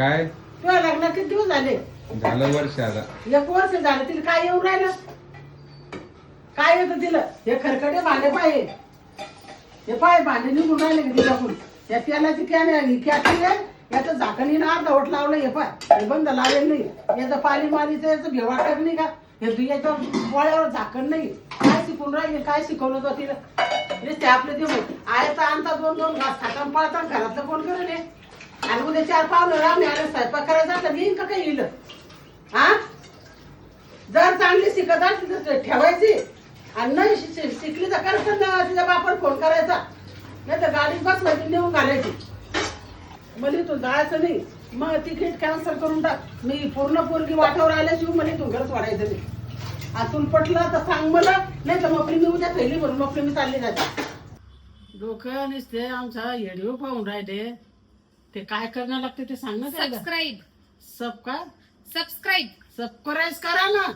काय तुझ्या लग्न किती दिवस झाले? झालं वर्ष आता. 1 वर्ष झालं. तिला काय येऊन राहिलं? काय येतं तिला? हे खरकटे भांडे पाहिजे. हे पाय भांडे निघून राहिले का तिच्याकडून? या तेलाची कॅन याचं झाकणी ना अर्धवट लावलं. हे पाय हे बंद लावेल नाही. याचं पाणी मारीचं याचं घे वाटत नाही का? हे याच्या पोळ्यावर झाकण नाही. काय शिकून राहिले? काय शिकवलं होतं तिला? ते आपले ते आयता आणता 2-2 घास खाता पळता घरातलं कोण करेल हे? आणि उद्या 4 पावलं राहणे आणि स्वयंपाक करायचा तर येईन का काही येईल? हा, जर चांगली शिकत असली तर ठेवायची आणि नाही शिकली तर करत ना तिच्या बापाला फोन करायचा. नाही तर गाडीत बसवायची नेऊन घालायची. मला इथून जायचं नाही. मग तिकीट कॅन्सल करून टाक. मी पूर्ण पोरगी वाटावर आल्याशिवाय मला इथून घरच वाढायचं नाही. आतून पटलं तर सांग मला, नाही तर मग मी उद्या थैली भरून मग मी चालली जाते. डोकं नुसते आमचा येडीव पाहून राहिले. ते काय करणं लागते ते सांग ना. सबस्क्राईब सब काय सबस्क्राईब सबस्क्राईब करा ना.